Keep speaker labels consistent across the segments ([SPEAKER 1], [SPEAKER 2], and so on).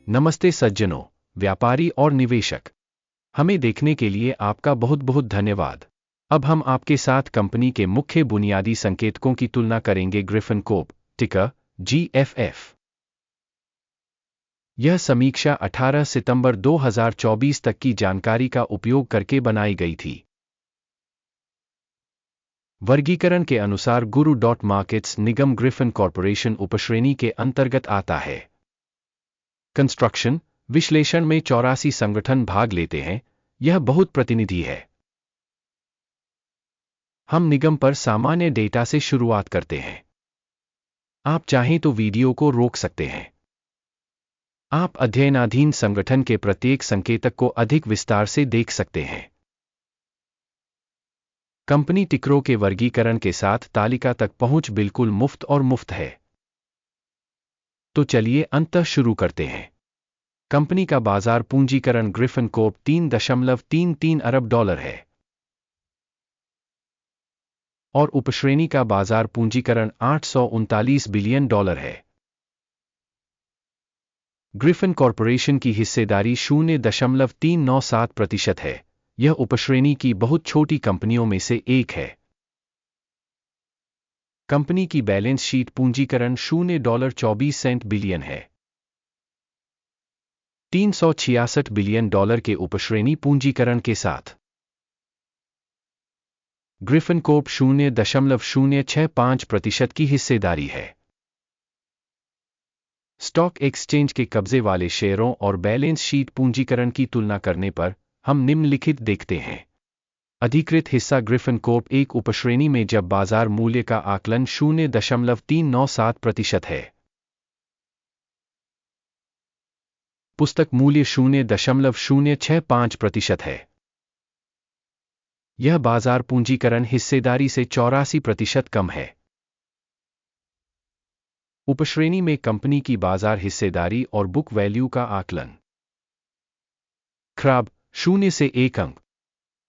[SPEAKER 1] नमस्ते सज्जनों, व्यापारी और निवेशक। हमें देखने के लिए आपका बहुत बहुत धन्यवाद। अब हम आपके साथ कंपनी के मुख्य बुनियादी संकेतकों की तुलना करेंगे। ग्रिफिन कोर्प, टिकर GFF। यह समीक्षा 18 सितंबर 2024 तक की जानकारी का उपयोग करके बनाई गई थी। वर्गीकरण के अनुसार गुरु डॉट मार्केट्स निगम ग्रिफिन कॉरपोरेशन उपश्रेणी के अंतर्गत आता है। कंस्ट्रक्शन विश्लेषण में 84 संगठन भाग लेते हैं। यह बहुत प्रतिनिधि है। हम निगम पर सामान्य डेटा से शुरुआत करते हैं। आप चाहें तो वीडियो को रोक सकते हैं। आप अध्ययनाधीन संगठन के प्रत्येक संकेतक को अधिक विस्तार से देख सकते हैं। कंपनी टिकरों के वर्गीकरण के साथ तालिका तक पहुंच बिल्कुल मुफ्त और मुफ्त है। तो चलिए अंततः शुरू करते हैं। कंपनी का बाजार पूंजीकरण ग्रिफिन कोर्प 3.33 अरब डॉलर है और उपश्रेणी का बाजार पूंजीकरण 839 बिलियन डॉलर है। ग्रिफिन कॉरपोरेशन की हिस्सेदारी 0.397% है। यह उपश्रेणी की बहुत छोटी कंपनियों में से एक है। कंपनी की बैलेंस शीट पूंजीकरण $0.24 बिलियन है। 366 बिलियन डॉलर के उपश्रेणी पूंजीकरण के साथ ग्रिफिन कोर्प 0.065% की हिस्सेदारी है। स्टॉक एक्सचेंज के कब्जे वाले शेयरों और बैलेंस शीट पूंजीकरण की तुलना करने पर हम निम्नलिखित देखते हैं। अधिकृत हिस्सा ग्रिफिन कोर्प एक उपश्रेणी में जब बाजार मूल्य का आकलन 0.397% है। पुस्तक मूल्य 0.065% है। यह बाजार पूंजीकरण हिस्सेदारी से 84% कम है। उपश्रेणी में कंपनी की बाजार हिस्सेदारी और बुक वैल्यू का आकलन। खराब 0 से 1 अंक।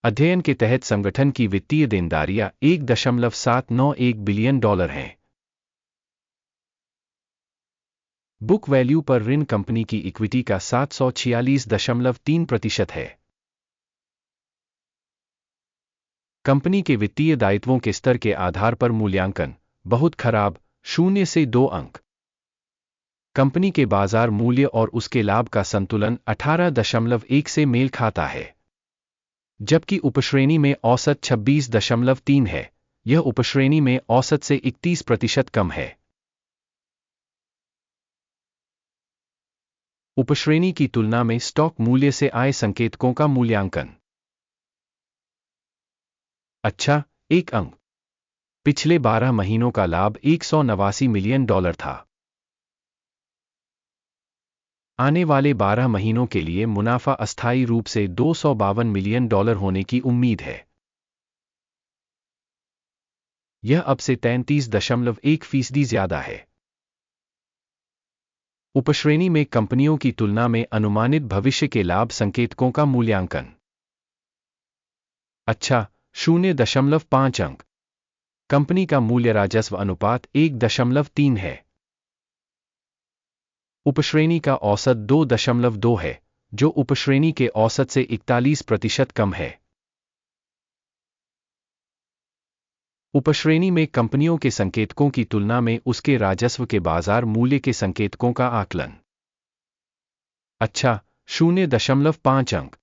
[SPEAKER 1] अध्ययन के तहत संगठन की वित्तीय देनदारियां 1.791 बिलियन डॉलर हैं। बुक वैल्यू पर ऋण कंपनी की इक्विटी का 746.3% है। कंपनी के वित्तीय दायित्वों के स्तर के आधार पर मूल्यांकन बहुत खराब 0 से 2 अंक। कंपनी के बाजार मूल्य और उसके लाभ का संतुलन 18.1 से मेल खाता है, जबकि उपश्रेणी में औसत 26.3 है। यह उपश्रेणी में औसत से 31% कम है। उपश्रेणी की तुलना में स्टॉक मूल्य से आय संकेतकों का मूल्यांकन। अच्छा, 1 अंक। पिछले 12 महीनों का लाभ $189 मिलियन था। आने वाले 12 महीनों के लिए मुनाफा अस्थायी रूप से $252 मिलियन होने की उम्मीद है। यह अब से 33.1% ज्यादा है। उपश्रेणी में कंपनियों की तुलना में अनुमानित भविष्य के लाभ संकेतकों का मूल्यांकन। अच्छा, 0.5 अंक। कंपनी का मूल्य राजस्व अनुपात 1.3 है। उपश्रेणी का औसत 2.2 है, जो उपश्रेणी के औसत से 41% कम है। उपश्रेणी में कंपनियों के संकेतकों की तुलना में उसके राजस्व के बाजार मूल्य के संकेतकों का आकलन। अच्छा, 0.5 अंक।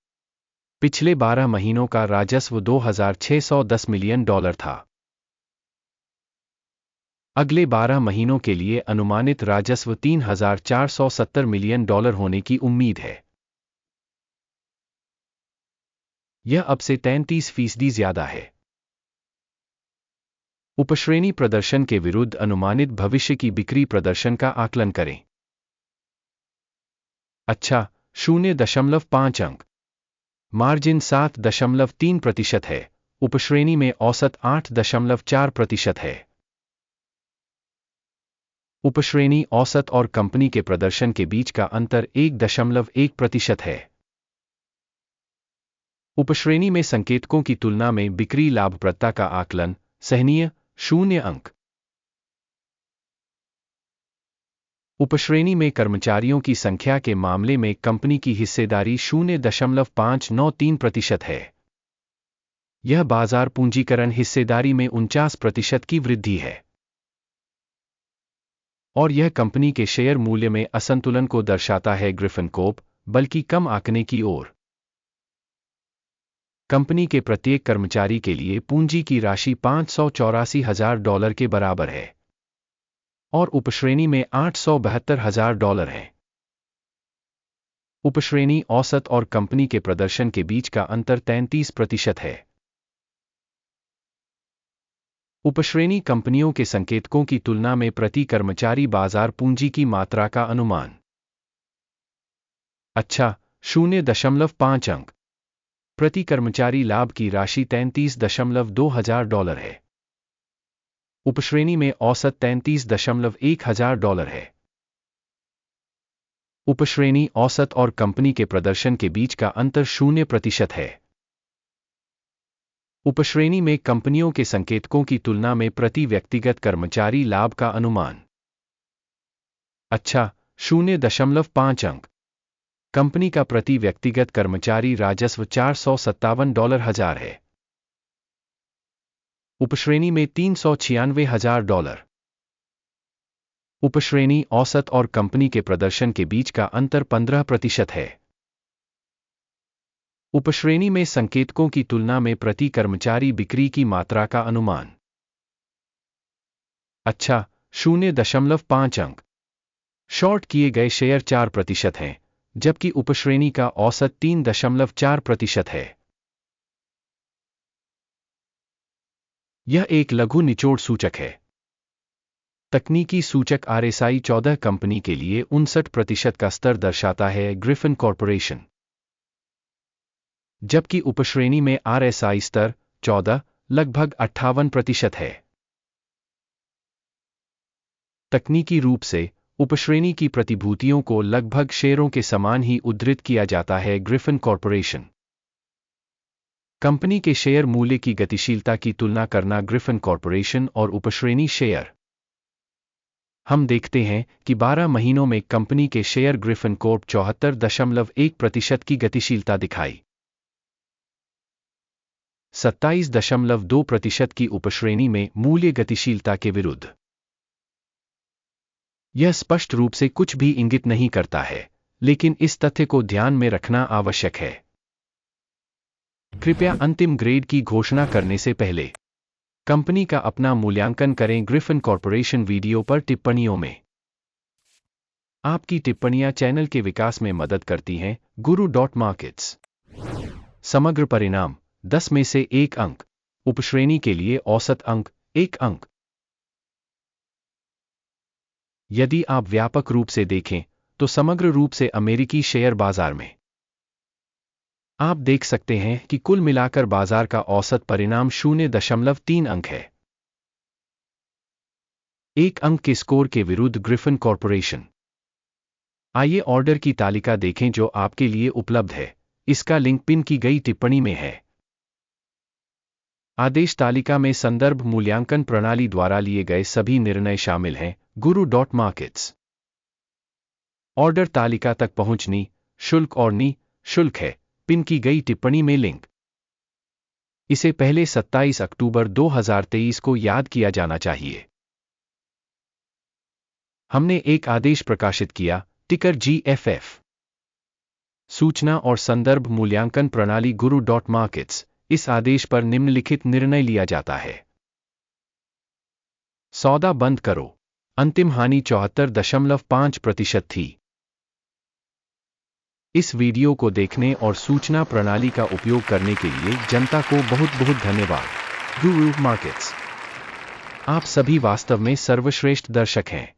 [SPEAKER 1] पिछले 12 महीनों का राजस्व $2,610 मिलियन था। अगले 12 महीनों के लिए अनुमानित राजस्व $3,470 मिलियन होने की उम्मीद है। यह अब से 33% ज्यादा है। उपश्रेणी प्रदर्शन के विरुद्ध अनुमानित भविष्य की बिक्री प्रदर्शन का आकलन करें। अच्छा, 0.5 अंक। मार्जिन 7.3% है। उपश्रेणी में औसत 8.4% है। उपश्रेणी औसत और कंपनी के प्रदर्शन के बीच का अंतर 1.1% है। उपश्रेणी में संकेतकों की तुलना में बिक्री लाभप्रदता का आकलन सहनीय 0 अंक। उपश्रेणी में कर्मचारियों की संख्या के मामले में कंपनी की हिस्सेदारी 0.593% है। यह बाजार पूंजीकरण हिस्सेदारी में 49% की वृद्धि है और यह कंपनी के शेयर मूल्य में असंतुलन को दर्शाता है ग्रिफिन कॉर्प, बल्कि कम आंकने की ओर। कंपनी के प्रत्येक कर्मचारी के लिए पूंजी की राशि $584,000 के बराबर है और उपश्रेणी में $872,000 है। उपश्रेणी औसत और कंपनी के प्रदर्शन के बीच का अंतर 33% है। उपश्रेणी कंपनियों के संकेतकों की तुलना में प्रति कर्मचारी बाजार पूंजी की मात्रा का अनुमान। अच्छा, 0.5 अंक। प्रति कर्मचारी लाभ की राशि $33,200 है। उपश्रेणी में औसत $33,100 है। उपश्रेणी औसत और कंपनी के प्रदर्शन के बीच का अंतर 0% है। उपश्रेणी में कंपनियों के संकेतकों की तुलना में प्रति व्यक्तिगत कर्मचारी लाभ का अनुमान। अच्छा, 0.5 अंक। कंपनी का प्रति व्यक्तिगत कर्मचारी राजस्व $457,000 है। उपश्रेणी में $396,000। उपश्रेणी औसत और कंपनी के प्रदर्शन के बीच का अंतर 15% है। उपश्रेणी में संकेतकों की तुलना में प्रति कर्मचारी बिक्री की मात्रा का अनुमान। अच्छा, 0.5 अंक। शॉर्ट किए गए शेयर 4% हैं, जबकि उपश्रेणी का औसत 3.4% है। यह एक लघु निचोड़ सूचक है। तकनीकी सूचक RSI 14 कंपनी के लिए 59% का स्तर दर्शाता है, ग्रिफिन कॉर्पोरेशन, जबकि उपश्रेणी में RSI स्तर 14 लगभग 58% है। तकनीकी रूप से उपश्रेणी की प्रतिभूतियों को लगभग शेयरों के समान ही उद्धृत किया जाता है, ग्रिफिन कॉर्पोरेशन। कंपनी के शेयर मूल्य की गतिशीलता की तुलना करना, ग्रिफिन कॉर्पोरेशन और उपश्रेणी शेयर। हम देखते हैं कि 12 महीनों में कंपनी के शेयर ग्रिफिन कॉर्प 74.1% की गतिशीलता दिखाई, 27.2% की उपश्रेणी में मूल्य गतिशीलता के विरुद्ध। यह स्पष्ट रूप से कुछ भी इंगित नहीं करता है, लेकिन इस तथ्य को ध्यान में रखना आवश्यक है। कृपया अंतिम ग्रेड की घोषणा करने से पहले कंपनी का अपना मूल्यांकन करें। ग्रिफिन कॉर्पोरेशन वीडियो पर टिप्पणियों में आपकी टिप्पणियां चैनल के विकास में मदद करती हैं। Guru.markets। समग्र परिणाम 10 में से 1 अंक। उपश्रेणी के लिए औसत अंक 1 अंक। यदि आप व्यापक रूप से देखें तो समग्र रूप से अमेरिकी शेयर बाजार में आप देख सकते हैं कि कुल मिलाकर बाजार का औसत परिणाम 0.3 अंक है। 1 अंक के स्कोर के विरुद्ध ग्रिफिन कॉर्पोरेशन। आइए ऑर्डर की तालिका देखें जो आपके लिए उपलब्ध है। इसका लिंक पिन की गई टिप्पणी में है। आदेश तालिका में संदर्भ मूल्यांकन प्रणाली द्वारा लिए गए सभी निर्णय शामिल हैं। Guru.markets। ऑर्डर तालिका तक पहुंचनी शुल्क और शुल्क है। पिन की गई टिप्पणी में लिंक। इसे पहले 27 अक्टूबर 2023 को याद किया जाना चाहिए। हमने एक आदेश प्रकाशित किया, टिकर GFF। सूचना और संदर्भ मूल्यांकन प्रणाली Guru.markets। इस आदेश पर निम्नलिखित निर्णय लिया जाता है। सौदा बंद करो। अंतिम हानि 74.5% थी। इस वीडियो को देखने और सूचना प्रणाली का उपयोग करने के लिए जनता को बहुत बहुत धन्यवाद। Guru.markets। आप सभी वास्तव में सर्वश्रेष्ठ दर्शक हैं।